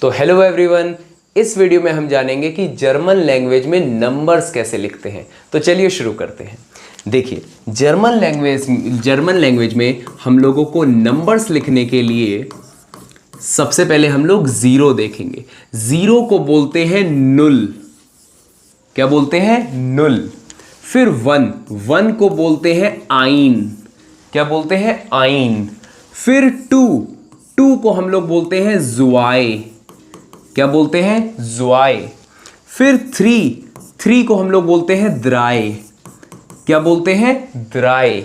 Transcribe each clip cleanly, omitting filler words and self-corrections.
तो hello everyone, इस video में हम जानेंगे कि जर्मन लैंग्वेज में नंबर्स कैसे लिखते हैं। तो चलिए शुरू करते हैं। देखिए, जर्मन लैंग्वेज में हम लोगों को नंबर्स लिखने के लिए सबसे पहले हम लोग जीरो देखेंगे। जीरो को बोलते हैं नुल। क्या बोलते हैं? नुल। फिर वन को बोलते हैं आइन। क्या बोलते हैं? आइन। फिर टू को हम लोग बोलते हैं जुआए। क्या बोलते हैं? जुआए। फिर थ्री को हम लोग बोलते हैं द्राए। क्या बोलते हैं? द्राए।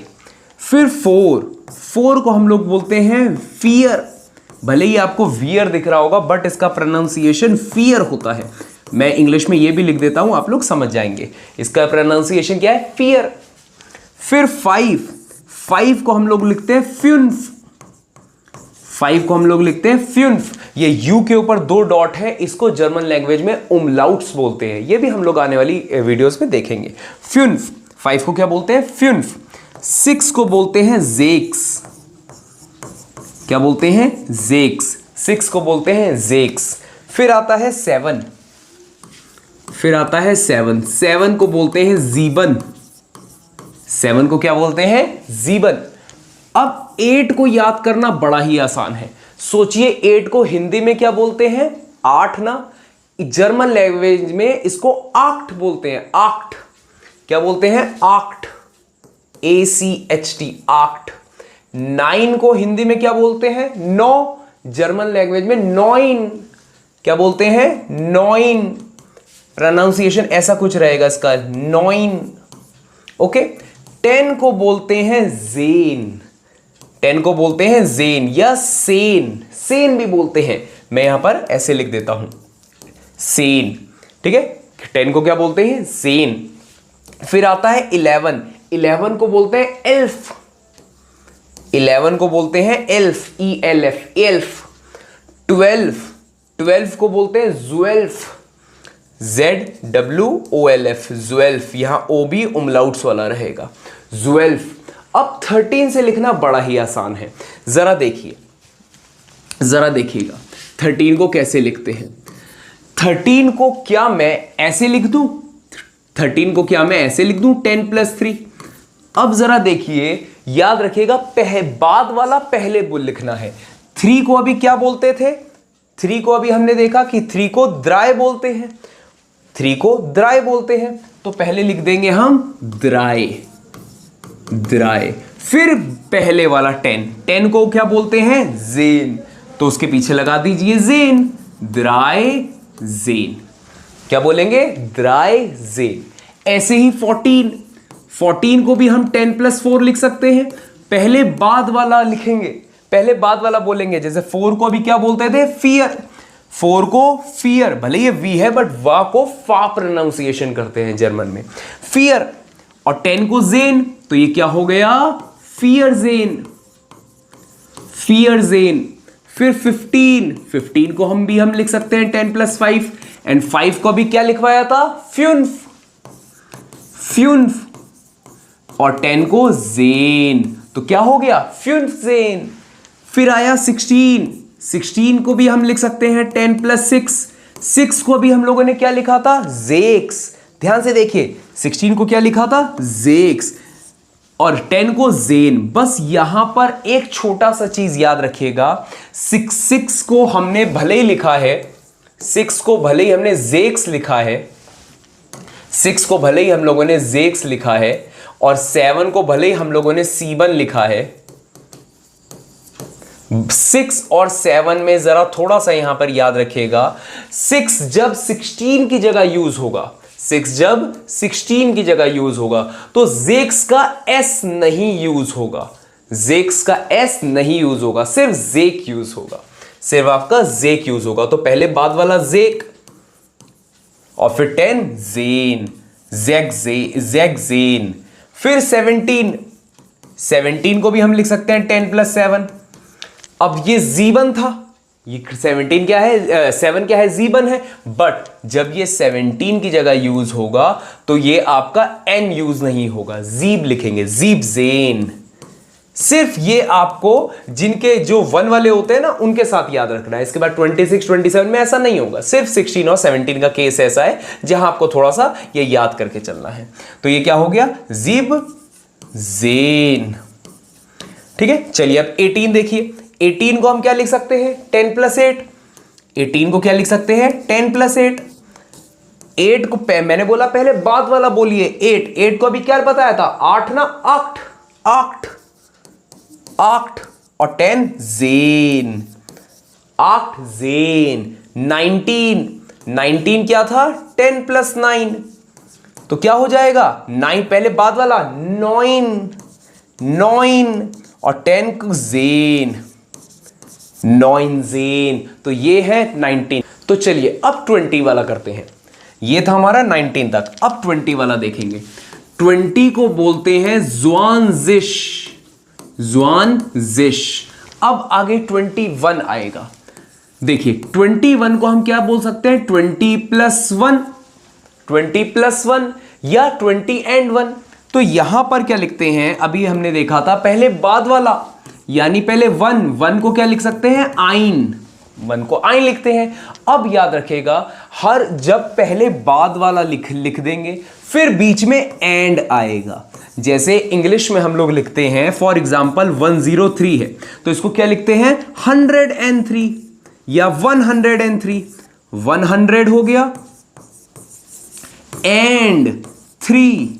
फिर फोर को हम लोग बोलते हैं फियर। भले ही आपको वियर दिख रहा होगा बट इसका प्रोनाउंसिएशन फियर होता है। मैं इंग्लिश में ये भी लिख देता हूं, आप लोग समझ जाएंगे। इसका प्रोनाउंसिएशन क्या है? फियर। फिर फाइव को हम लोग लिखते हैं फ्यून्फ। ये यू के ऊपर 2 डॉट है, इसको जर्मन लैंग्वेज में उमलाउट्स बोलते हैं। ये भी हम लोग आने वाली वीडियोस में देखेंगे। फ्यून्फ। 5 को क्या बोलते हैं? फ्यून्फ। 6 को बोलते हैं जेक्स। क्या बोलते हैं? जेक्स। 6 को बोलते हैं जेक्स। फिर आता है 7। 7 को बोलते हैं जीबन। 7 को क्या बोलते हैं? जीबन। अब 8 को याद करना बड़ा ही आसान है। सोचिए 8 को हिंदी में क्या बोलते हैं? 8 ना। जर्मन लैंग्वेज में इसको आक्ट बोलते हैं। आक्ट। क्या बोलते हैं? आक्ट। ACHT, act. 9 को हिंदी में क्या बोलते हैं? 9। जर्मन लैंग्वेज में नॉइन। क्या बोलते हैं? नॉइन। प्रोनाउंसिएशन ऐसा कुछ रहेगा इसका, नॉइन। ओके। 10 को बोलते हैं जेन। 10 को बोलते हैं जेन या सेन भी बोलते हैं। मैं यहां पर ऐसे लिख देता हूं, सेन। ठीक है। 10 को क्या बोलते हैं? सेन। फिर आता है 11 को बोलते हैं एल्फ। 11 को बोलते हैं एल्फ, ELF, एल्फ। 12 को बोलते हैं जुएल्फ, ZWOLF, जुएल्फ। यहां O भी उमलाउट्स वाला रहेगा, जुएल्फ। अब 13 से लिखना बड़ा ही आसान है। जरा देखिएगा 13 को कैसे लिखते हैं। 13 को क्या मैं ऐसे लिख दूं? 10 + 3। अब जरा देखिए, याद रखिएगा बाद वाला पहले लिखना है। 3 को अभी क्या बोलते थे? 3 को अभी हमने देखा कि 3 को द्राय बोलते हैं। तो पहले लिख देंगे हम द्राय। फिर पहले वाला 10 को क्या बोलते हैं? जेन। तो उसके पीछे लगा दीजिए जेन। द्राय जेन। क्या बोलेंगे? द्राय जेन। ऐसे ही 14 को भी हम 10 + 4 लिख सकते हैं। पहले बाद वाला लिखेंगे, पहले बाद वाला बोलेंगे। जैसे 4 को अभी क्या बोलते थे? फियर। 4 को फियर, भले ये वी है बट वा को फा प्रोनाउंसिएशन करते हैं जर्मन में, फियर। और 10 को जेन, तो ये क्या हो गया? फियर जेन। फिर 15 को हम लिख सकते हैं 10 + 5। एंड 5 को भी क्या लिखवाया था? फ्यून्फ। और 10 को जेन, तो क्या हो गया? फ्यून्फ जेन। फिर आया 16 को भी हम लिख सकते हैं 10 + 6। 6 को भी हम लोगों ने क्या लिखा था? जेक्स। ध्यान से देखिए, 16 को क्या लिखा था? जेक्स। और 10 को जेन। बस यहां पर एक छोटा सा चीज याद रखिएगा। 6 को हमने भले ही लिखा है, 6 को भले ही हमने जेक्स लिखा है, 6 को भले ही हम लोगों ने जेक्स लिखा है, और 7 को भले ही हम लोगों ने सीबन लिखा है। 6 और 7 में जरा थोड़ा सा यहां पर याद रखिएगा, 6 जब 16 की जगह यूज होगा, तो जेक्स का एस नहीं यूज होगा, सिर्फ जेक यूज होगा, सिर्फ आपका जेक यूज होगा। तो पहले बाद वाला जेक, और फिर 10 जेन, जैक जेन। फिर 17 को भी हम लिख सकते हैं 10 + 7। अब ये जीबन था, ये 17 क्या है? 7 क्या है? जीबन है। बट जब ये 17 की जगह यूज होगा तो ये आपका एन यूज नहीं होगा, जीब लिखेंगे, जीब जेन। सिर्फ ये आपको जिनके जो 1 वाले होते हैं ना उनके साथ याद रखना है। इसके बाद 26, 27 में ऐसा नहीं होगा। सिर्फ 16 और 17 का केस ऐसा है जहां आपको थोड़ा सा ये याद करके चलना है। तो ये क्या हो गया, जिब जेन। ठीक है, चलिए अब 18 देखिए। 18 को हम क्या लिख सकते हैं, 10 + 8। 18 को क्या लिख सकते हैं, 10 + 8। 8 को मैंने बोला पहले बाद वाला बोलिए, 8 को अभी क्या बताया था, 8 ना, 8 और 10 जेन, 8 जेन। 19 क्या था, 10 + 9, तो क्या हो जाएगा 9, पहले बाद वाला 9 और 10 जेन, 9 जेन। तो ये है 19। तो चलिए अब 20 वाला करते हैं। ये था हमारा 19 तक। अब 20 वाला देखेंगे। 20 को बोलते हैं ज़्वानज़िश, ज़्वानज़िश। अब आगे 21 आएगा। देखिए 21 को हम क्या बोल सकते हैं, 20 + 1, 20 + 1 या 20 and 1। तो यहां पर क्या लिखते हैं, अभी हमने देखा था पहले बाद वाला, यानी पहले 1 को क्या लिख सकते हैं, आइन, 1 को आइन लिखते हैं। अब याद रखिएगा, हर जब पहले बाद वाला लिख देंगे फिर बीच में एंड आएगा। जैसे इंग्लिश में हम लोग लिखते हैं, फॉर एग्जाम्पल 103 है तो इसको क्या लिखते हैं, 103 या 103। 100 हो गया एंड 3,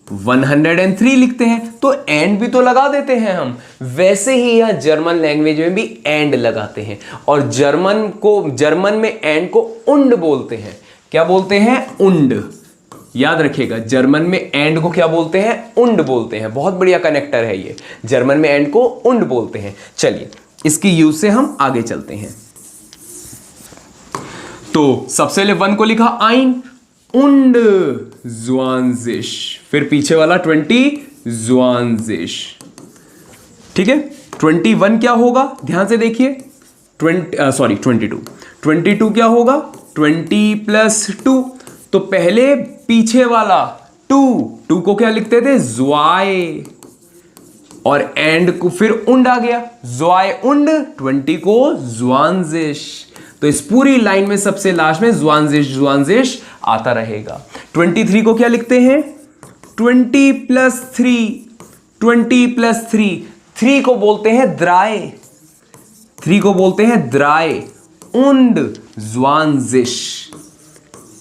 103 लिखते हैं। तो एंड भी तो लगा देते हैं हम। वैसे ही यह जर्मन लैंग्वेज में भी एंड लगाते हैं। और जर्मन में एंड को उंड बोलते हैं। क्या बोलते हैं, उंड। याद रखिएगा, जर्मन में एंड को क्या बोलते हैं, उंड बोलते हैं। बहुत बढ़िया कनेक्टर है ये, जर्मन में एंड को उंड बोलते हैं। चलिए इसकी यूज से हम आगे चलते हैं। तो सबसे पहले 1 को लिखा आइन, उंड ज़्वानज़िश, फिर पीछे वाला 20 ज़्वानज़िश। ठीक है, 21 क्या होगा, ध्यान से देखिए, 22 क्या होगा, 20 + 2। तो पहले पीछे वाला 2 को क्या लिखते थे, ज़्वाय, और एंड को फिर उंड आ गया, ज़्वाय उंड, 20 को ज़्वानज़िश। तो इस पूरी लाइन में सबसे लास्ट में ज़्वानज़िश आता रहेगा। 23 को क्या लिखते हैं, 20 + 3, 3 को बोलते हैं द्राय, 3 को बोलते हैं द्राय, उंड ज़्वानज़िश,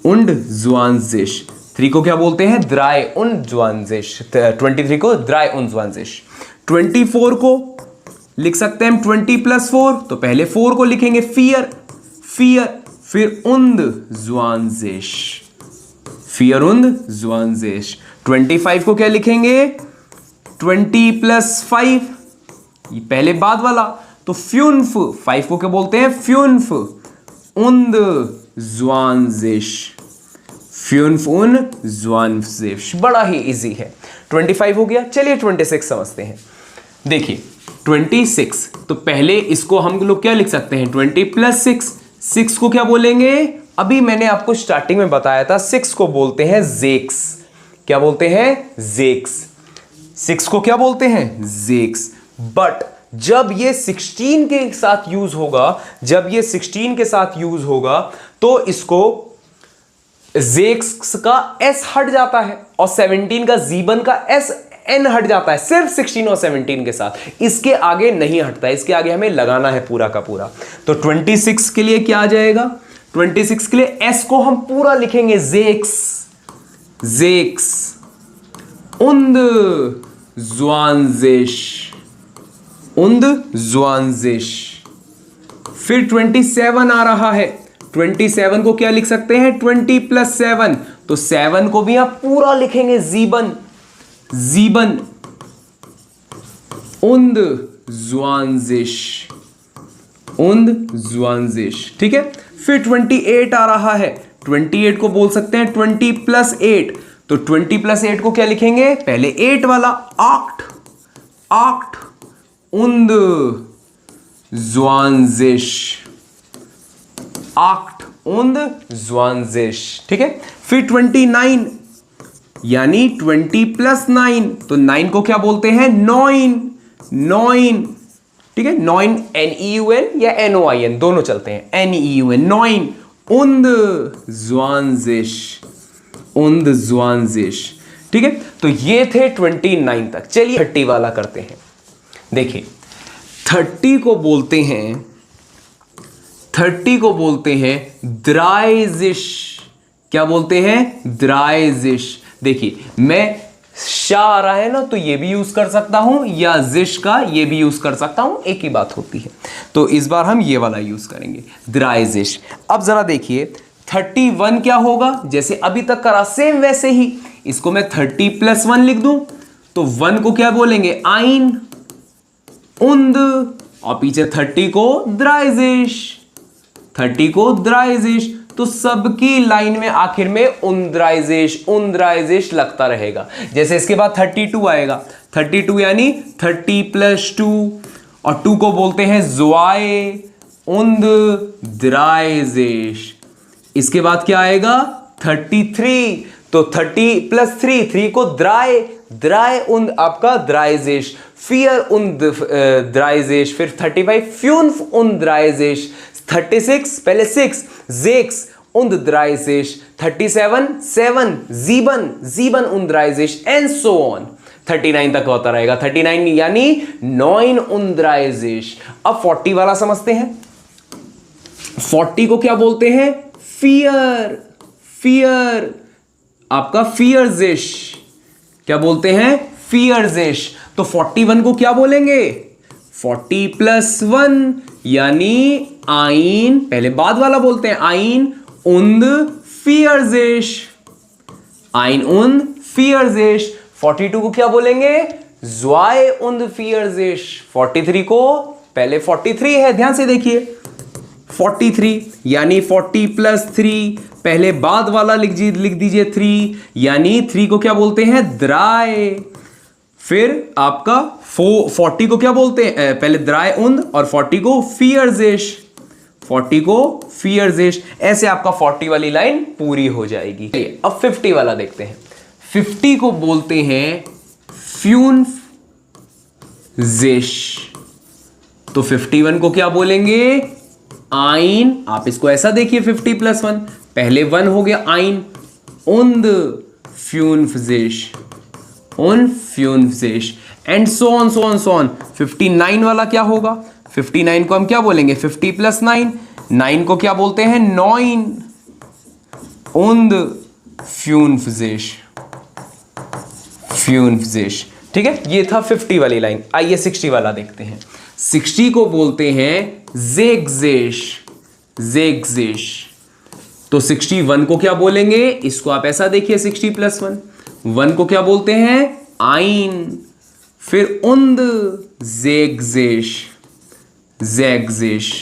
उंड ज़्वानज़िश। 3 को क्या बोलते हैं, द्राय उंड ज़्वानज़िश। 23 को द्राय उंड ज़्वानज़िश। 24 को लिख सकते हैं हम 20 + 4, तो पहले 4 को लिखेंगे फियर, फिर उंद ज़्वानज़िश, फियर उंद ज़्वानज़िश। 25 को क्या लिखेंगे, 20 + 5, ये पहले बाद वाला, तो फ्यून्फ, 5 को क्या बोलते हैं, फ्यून्फ उंद ज़्वानज़िश, फ्यून्फ उन ज़्वानज़िश। बड़ा ही इजी है। 25 हो गया। चलिए 26 समझते हैं। देखिए 26, तो पहले इसको हम लोग क्या लिख सकते हैं, 20 + 6, 6 को क्या बोलेंगे, अभी मैंने आपको स्टार्टिंग में बताया था, 6 को बोलते हैं जेक्स। क्या बोलते हैं, जेक्स। 6 को क्या बोलते हैं, जेक्स। बट जब ये 16 के साथ यूज होगा, जब ये 16 के साथ यूज होगा, तो इसको जेक्स का एस हट जाता है और 17 का जीबन का एस एन हट जाता है, सिर्फ 16 और 17 के साथ। इसके आगे नहीं हटता है, इसके आगे हमें लगाना है पूरा का पूरा। तो 26 के लिए क्या आ जाएगा, 26 के लिए एस को हम पूरा लिखेंगे, जेक्स, जेक्स उंद ज़्वानज़िश, उंद ज़्वानज़िश। फिर 27 आ रहा है। 27 को क्या लिख सकते हैं, 20 + 7, तो 7 को भी आप पूरा लिखेंगे, जीबन, जीबन उंद ज़्वानज़िश, उंद ज़्वानज़िश। ठीक है। फिर 28 आ रहा है। 28 को बोल सकते हैं 20 + 8, तो 20 + 8 को क्या लिखेंगे, पहले 8 वाला, आक्ट, आक्ट उंद ज़्वानज़िश, आक्ट उंद ज़्वानज़िश। ठीक है। फिर 29 यानी 20 + 9, तो 9 को क्या बोलते हैं, नॉइन, नॉइन, ठीक है, नॉइन NEUN या NOIN दोनों चलते हैं, NEUN नॉइन। उन्द ज़्वांज़िश, उन्द ज़्वांज़िश, ठीक है। तो ये थे 29 तक। चलिए 30 वाला करते हैं। देखिए 30 को बोलते हैं, 30 को बोलते हैं द्राइजिश। क्या बोलते हैं? द्राइजिश। देखिए मैं शा आ रहा है ना, तो ये भी यूज कर सकता हूं, या जिश का ये भी यूज कर सकता हूं, एक ही बात होती है। तो इस बार हम ये वाला यूज करेंगे, द्राइजिश। अब जरा देखिए 31 क्या होगा, जैसे अभी तक करा सेम वैसे ही। इसको मैं 30 + 1 लिख दूं, तो 1 को क्या बोलेंगे? आइन, उन्द, और पीछे 30 को द्राइजिश, 30 को द्राइजिश। तो सबकी लाइन में आखिर में उन्द्राइजिश, उन्द्राइजिश लगता रहेगा। जैसे इसके बाद 32 आएगा, 32 यानी 30 + 2, और 2 को बोलते हैं ज़्वाए, उन्द द्राइजिश। इसके बाद क्या आएगा? 33, तो 30 + 3, 3 को द्राय, द्राय उन्द आपका द्राइजिश, फियर उन्द द्राइजिश। फिर 35 फ्यून्फ उन्द द्राइजिश, 36 पहले 6 जेक्स उन्द द्राइजिश, 37 7 जीबन, जीबन उन्द द्राइजिश, एंड सो ऑन। 39 तक होता रहेगा। 39 यानी 9 उन्द द्राइजिश। अब 40 वाला समझते हैं। 40 को क्या बोलते हैं? फियर, फियर आपका फियरजिश। क्या बोलते हैं? फियरजिश। तो 41 को क्या बोलेंगे? 40 + 1 यानी आइन, पहले बाद वाला बोलते हैं, आइन उन्द फियरजिश, आइन उन्द फियरजिश। 42 को क्या बोलेंगे? ज़्वाए उन्द फियरजिश। 43 को, पहले 43 है, ध्यान से देखिए, 43 यानी 40 + 3, पहले बाद वाला लिख दीजिए 3, यानी 3 को क्या बोलते हैं? द्राय। फिर आपका 40 को क्या बोलते हैं? पहले द्राय उन्द, और 40 को फियरजिश, 40 को फियरजिश। ऐसे आपका 40 वाली लाइन पूरी हो जाएगी। अब 50 वाला देखते हैं। 50 को बोलते हैं फ्यूनजिश। तो 51 को क्या बोलेंगे? आइन। आप इसको ऐसा देखिए, 50 + 1, पहले 1 हो गया आइन, उन्द फ्यूनजिश, उन फ्यूनजिश, and so on so on so on. 59 वाला क्या होगा? 59 को हम क्या बोलेंगे? 50 + 9, 9 को क्या बोलते हैं? नॉइन, उन्द फ्यूनजिश, फ्यूनजिश, ठीक है। ये था 50 वाली लाइन। आइए 60 वाला देखते हैं। 60 को बोलते हैं ज़ेगजिश, ज़ेगजिश। तो 61 को क्या बोलेंगे? इसको आप ऐसा देखिए, 60 + 1, 1 को क्या बोलते हैं? आइन, फिर उन्द ज़ेगजिश, ज़ेगजिश।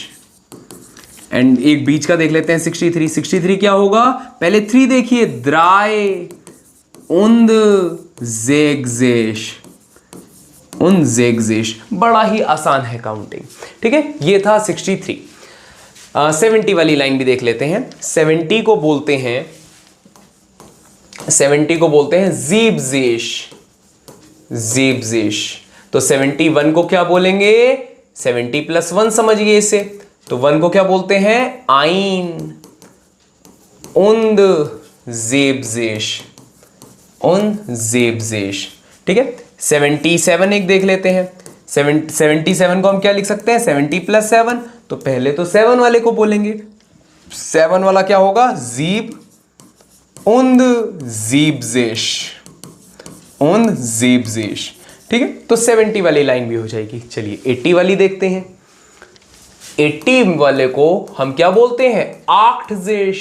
एंड एक बीच का देख लेते हैं 63। 63 क्या होगा? पहले 3 देखिए, द्राय उन्द ज़ेगजिश, उन ज़ेगजिश। बड़ा ही आसान है काउंटिंग, ठीक है। ये था 63। 70 वाली लाइन भी देख लेते हैं। 70 को बोलते हैं, 70 को बोलते हैं ज़ीबजिश, ज़ीबजिश। तो 71 को क्या बोलेंगे? 70 + 1 समझिए इसे। तो 1 को क्या बोलते हैं? आइन, उन्द ज़ीबजिश, उन ज़ीबजिश, ठीक है। 77 एक देख लेते हैं। 77 को हम क्या लिख सकते हैं? 70 + 7, तो पहले तो 7 वाले को बोलेंगे। 7 वाला क्या होगा? ज़ीब उन्द ज़ीबजिश, उन्द ज़ीबजिश, ठीक है। तो 70 वाली लाइन भी हो जाएगी। चलिए 80 वाली देखते हैं। 80 वाले को हम क्या बोलते हैं? आक्टजिश।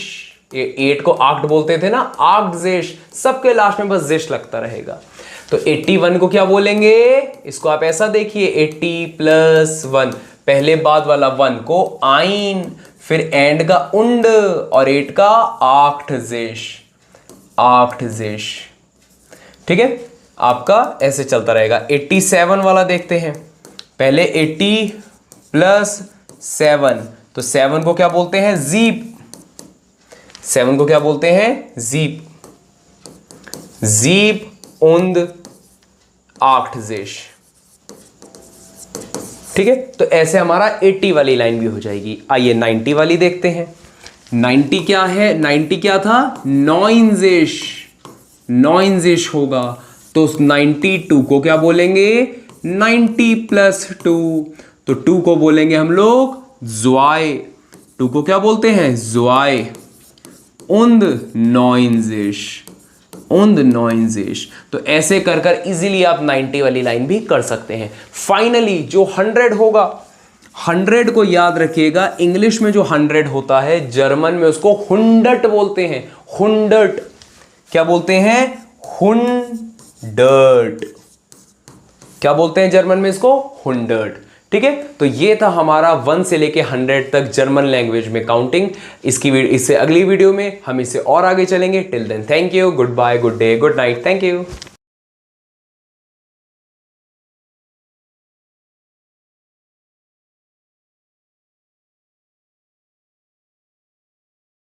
8 को आक्ट बोलते थे ना, आक्टजिश। सबके लास्ट में बस जिश लगता रहेगा। तो 81 को क्या बोलेंगे? इसको आप ऐसा देखिए, 80 + 1, पहले बाद वाला 1 को आइन, फिर एंड का उन्ड, और 8 का आक्टजिश, आक्टजिश, ठीक है। आपका ऐसे चलता रहेगा। 87 वाला देखते हैं। पहले 80 + 7, तो 7 को क्या बोलते हैं? ज़ीब। 7 को क्या बोलते हैं? ज़ीब, ज़ीब उन्द आक्टजिश, ठीक है, तो ऐसे हमारा 80 वाली लाइन भी हो जाएगी। आइए 90 वाली देखते हैं। 90 क्या है, 90 क्या था, नॉइंजिश, नॉइंजिश होगा। तो 92 को क्या बोलेंगे, 90 प्लस 2, तो 2 को बोलेंगे हम लोग ज़्वाय, 2 को क्या बोलते हैं, ज़्वाय। उन्द नॉइंजिश, उन्द नॉइंजिश। तो ऐसे कर कर इजीली आप 90 वाली लाइन भी कर सकते हैं। फाइनली जो 100 होगा, 100 को याद रखिएगा, इंग्लिश में जो 100 होता है जर्मन में उसको 100 बोलते हैं। 100 क्या बोलते हैं, 100 क्या बोलते हैं जर्मन में इसको, 100। ठीक है, तो ये था हमारा 1 से लेके 100 तक जर्मन लैंग्वेज में काउंटिंग। इससे अगली वीडियो में हम इससे और आगे चलेंगे। Till then thank you, goodbye, good day, good night, thank you.